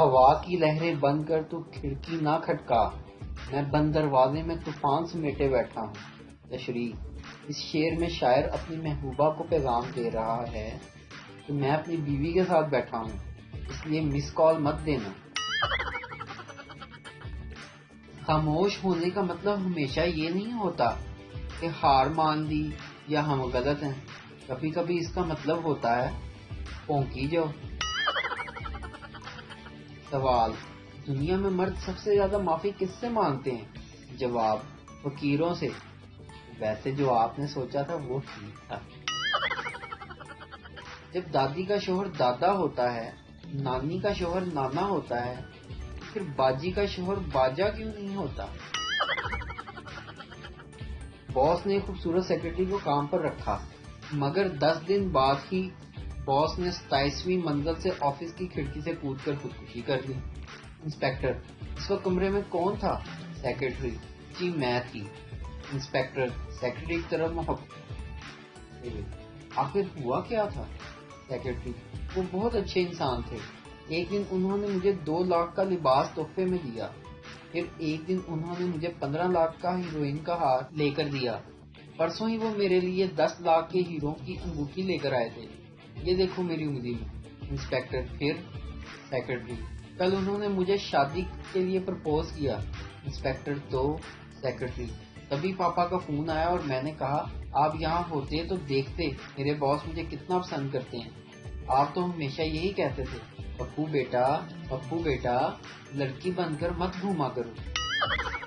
ہوا کی لہریں بند کر تو کھڑکی نہ کھٹکا، میں بند دروازے میں طوفان سمیٹے بیٹھا ہوں۔ تشریح: اس شعر میں شاعر اپنی محبوبہ کو پیغام دے رہا ہے کہ میں اپنی بیوی کے ساتھ بیٹھا ہوں، اس لیے مس کال مت دینا۔ خاموش ہونے کا مطلب ہمیشہ یہ نہیں ہوتا کہ ہار مان دی یا ہم غلط ہیں، کبھی کبھی اس کا مطلب ہوتا ہے پونکی جو۔ سوال: دنیا میں مرد سب سے زیادہ معافی کس سے مانگتے ہیں؟ جواب: فقیروں سے۔ ویسے جو آپ نے سوچا تھا وہ ٹھیک تھا۔ جب دادی کا شوہر دادا ہوتا ہے، نانی کا شوہر نانا ہوتا ہے، پھر باجی کا شوہر باجا کیوں نہیں ہوتا؟ باس نے خوبصورت سیکرٹری کو کام پر رکھا، مگر 10 دن بعد ہی باس نے 27ویں منزل سے آفس کی کھڑکی سے کود کر خودکشی کر لی۔ انسپکٹر: اس وقت کمرے میں کون تھا؟ سیکرٹری: جی میں تھی۔ انسپکٹر سیکرٹری کی طرف محبت: آخر ہوا کیا تھا؟ سیکرٹری: وہ بہت اچھے انسان تھے۔ ایک دن انہوں نے مجھے 2 لاکھ کا لباس تحفے میں دیا، پھر ایک دن انہوں نے مجھے 15 لاکھ کا ہیروئن کا ہار لے کر دیا، پرسوں ہی وہ میرے لیے 10 لاکھ کے ہیروں کی انگوٹھی لے کر آئے تھے، یہ دیکھو میری انگلی میں۔ انسپکٹر: پھر؟ سیکرٹری: کل انہوں نے مجھے شادی کے لیے پرپوز کیا۔ انسپکٹر: تو؟ سیکرٹری: تبھی پاپا کا فون آیا اور میں نے کہا آپ یہاں ہوتے تو دیکھتے میرے باس مجھے کتنا پسند کرتے ہیں، آپ تو ہمیشہ یہی کہتے تھے پپو بیٹا لڑکی بن کر مت گھوما کرو۔